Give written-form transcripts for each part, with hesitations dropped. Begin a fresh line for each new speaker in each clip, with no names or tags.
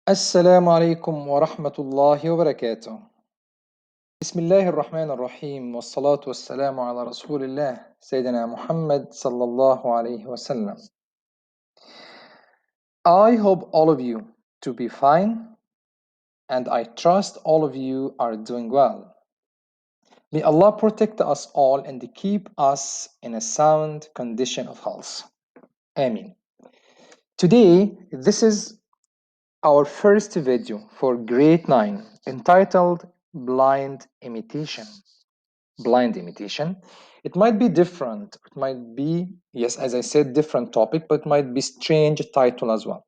السلام عليكم ورحمة الله وبركاته. بسم الله الرحمن الرحيم والصلاة والسلام على رسول الله سيدنا محمد صلى الله عليه وسلم. I hope all of you to be fine, and I trust all of you are doing well. May Allah protect us all and keep us in a sound condition of health. Amen. Today, this is our first video for grade 9 entitled Blind Imitation. Blind imitation. It might be different. It might be, yes, as I said, different topic, but it might be strange title as well.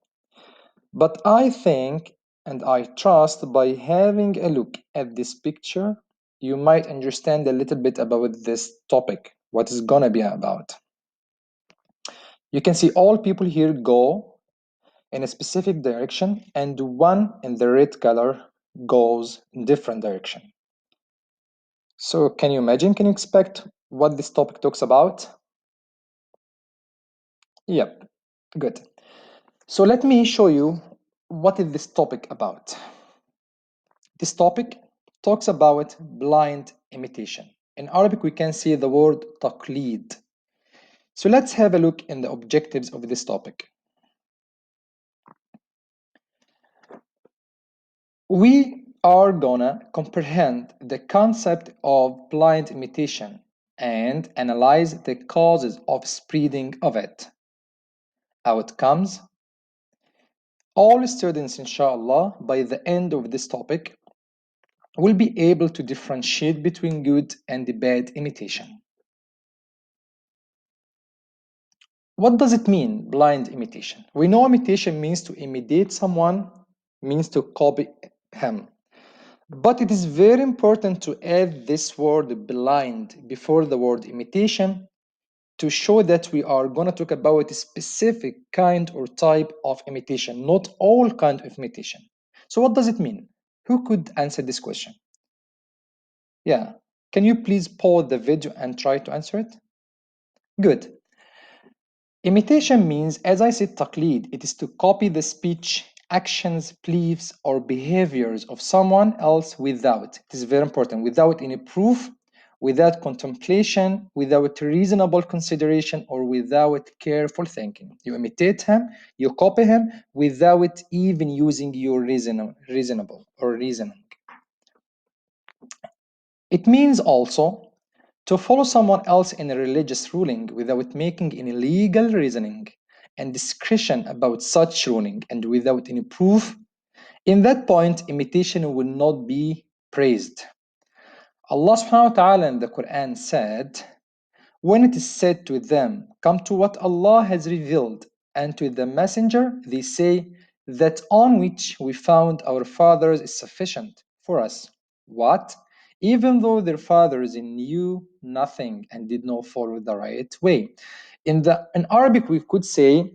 But I think and I trust by having a look at this picture, you might understand a little bit about this topic, what it's gonna be about. You can see all people here go in a specific direction, and one in the red color goes in different direction. So can you imagine, can you expect what this topic talks about? Yep, good. So let me show you what is this topic about. This topic talks about blind imitation. In Arabic, we can see the word taqleed. So let's have a look in the objectives of this topic. We are gonna comprehend the concept of blind imitation and analyze the causes of spreading of it. Outcomes. All students, inshallah, by the end of this topic, will be able to differentiate between good and bad imitation. What does it mean, blind imitation? We know imitation means to imitate someone, means to copy him. But it is very important to add this word blind before the word imitation to show that we are going to talk about a specific kind or type of imitation, not all kind of imitation. So what does it mean? Who could answer this question? Yeah, can you please pause the video and try to answer it? Good. Imitation means, as I said, taqleed. It is to copy the speech, actions, beliefs, or behaviors of someone else without, it is very important, without any proof, without contemplation, without reasonable consideration, or without careful thinking. You imitate him, you copy him without even using your reasonable or reasoning. It means also to follow someone else in a religious ruling without making any legal reasoning and discretion about such ruling and without any proof. In that point, imitation will not be praised. Allah subhanahu wa ta'ala in the Quran said, when it is said to them, come to what Allah has revealed, and to the messenger, they say, that on which we found our fathers is sufficient for us. What? Even though their fathers knew nothing and did not follow the right way. In Arabic, we could say,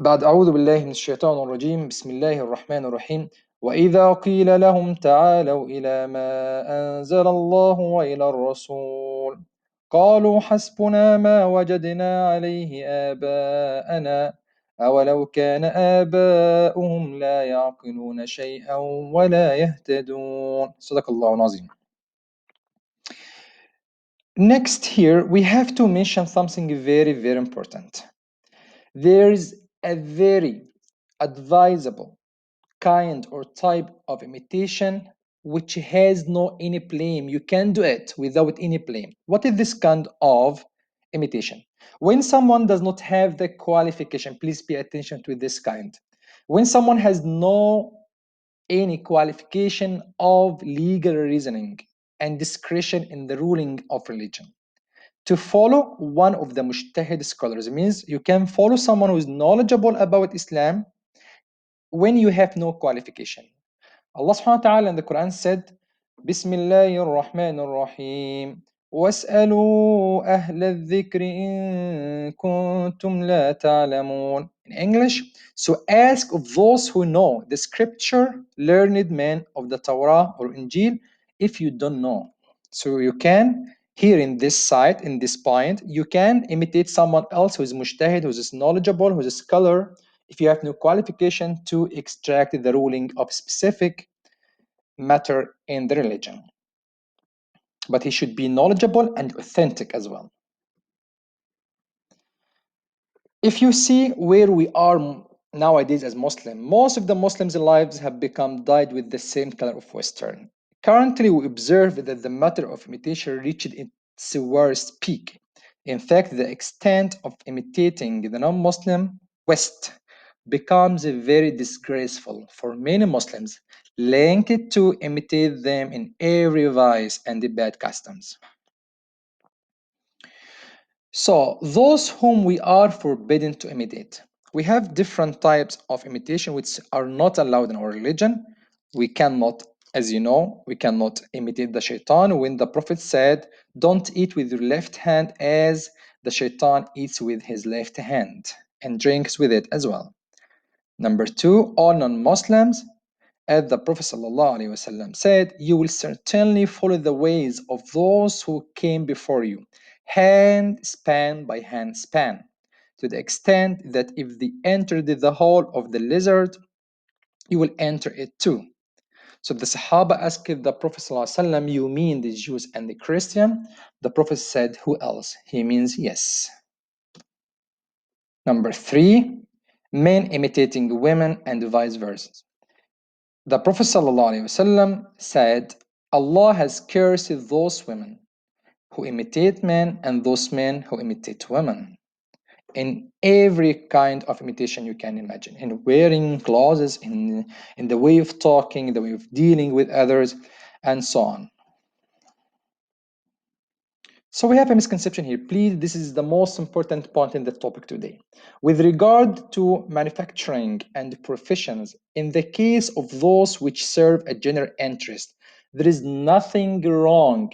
بعد أعوذ بالله من الشيطان الرجيم بسم الله الرحمن الرحيم وإذا قيل لهم تعالوا إلى ما أنزل الله وإلى الرسول قالوا حسبنا ما وجدنا عليه آباءنا أولو كان آباؤهم لا يعقلون شيئا ولا يهتدون صدق الله العظيم. Next here we have to mention something very important. There's a very advisable kind or type of imitation which has no any blame. You can do it without any blame. What is this kind of imitation? When someone does not have the qualification, please pay attention to this kind. When someone has no any qualification of legal reasoning and discretion in the ruling of religion, to follow one of the mujtahid scholars means you can follow someone who is knowledgeable about Islam when you have no qualification. Allah subhanahu wa ta'ala in the Quran said, Bismillahir Rahmanir Rahim. وَاسْأَلُوا أَهْلَ الذِّكْرِ إِن كُنتُمْ لَا تَعْلَمُونَ. In English, so ask of those who know the scripture, learned men of the Torah or Injil, if you don't know. So you can, here in this site, in this point, you can imitate someone else who is mujtahid, who is knowledgeable, who is a scholar if you have no qualification to extract the ruling of specific matter in the religion. But he should be knowledgeable and authentic as well. If you see where we are nowadays as Muslim, most of the Muslims' lives have become dyed with the same color of Western. Currently, we observe that the matter of imitation reached its worst peak. In fact, the extent of imitating the non-Muslim West becomes very disgraceful for many Muslims, linked to imitate them in every vice and the bad customs. So, those whom we are forbidden to imitate. We have different types of imitation which are not allowed in our religion. We cannot, as you know, we cannot imitate the shaitan when the Prophet said, don't eat with your left hand as the shaitan eats with his left hand and drinks with it as well. Number two, all non Muslims, as the Prophet ﷺ said, you will certainly follow the ways of those who came before you, hand span by hand span, to the extent that if they entered the hole of the lizard, you will enter it too. So the Sahaba asked the Prophet ﷺ, you mean the Jews and the Christian? The Prophet said, who else? He means yes. Number three, men imitating women and vice versa. The Prophet ﷺ said, Allah has cursed those women who imitate men and those men who imitate women in every kind of imitation you can imagine, in wearing clothes, in the way of talking, the way of dealing with others, and so on. So we have a misconception here. Please, this is the most important point in the topic today. With regard to manufacturing and professions, in the case of those which serve a general interest, there is nothing wrong.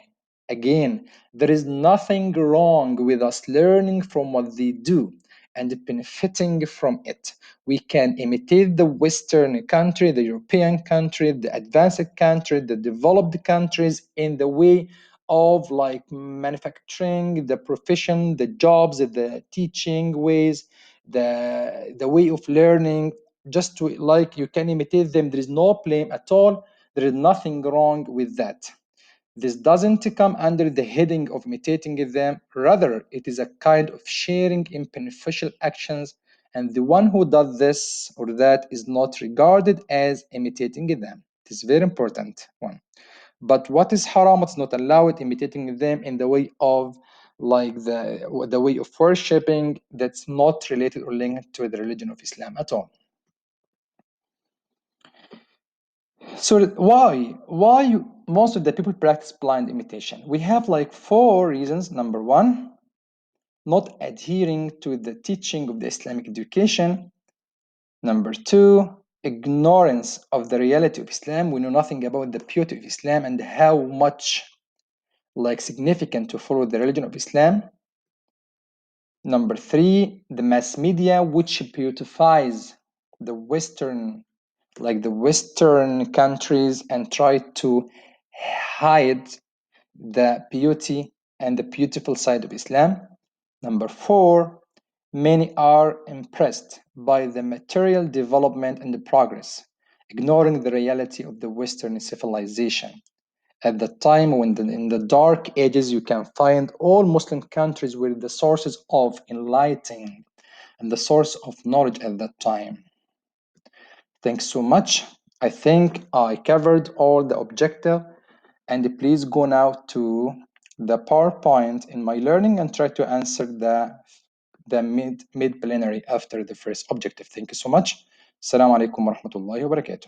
Again, there is nothing wrong with us learning from what they do and benefiting from it. We can imitate the Western country, the European country, the advanced country, the developed countries in the way of like manufacturing, the profession, the jobs, the teaching ways, the way of learning, just to like you can imitate them. There is no blame at all. There is nothing wrong with that. This doesn't come under the heading of imitating them. Rather, it is a kind of sharing in beneficial actions, and the one who does this or that is not regarded as imitating them. It is very important one. But what is haram, it's not allowed, imitating them in the way of like the way of worshipping that's not related or linked to the religion of Islam at all. So why most of the people practice blind imitation? We have like four reasons. Number one, not adhering to the teaching of the Islamic education. Number two, ignorance of the reality of Islam. We know nothing about the beauty of Islam and how much like significant to follow the religion of Islam. Number three, the mass media, which beautifies the Western, like the Western countries, and try to hide the beauty and the beautiful side of Islam. Number four, many are impressed by the material development and the progress, ignoring the reality of the Western civilization. At the time when in the dark ages you can find all Muslim countries were the sources of enlightening and the source of knowledge at that time. Thanks so much. I think I covered all the objective, and please go now to the PowerPoint in my learning and try to answer the mid plenary after the first objective. Thank you so much. Assalamu alaikum wa rahmatullahi wa barakatuh.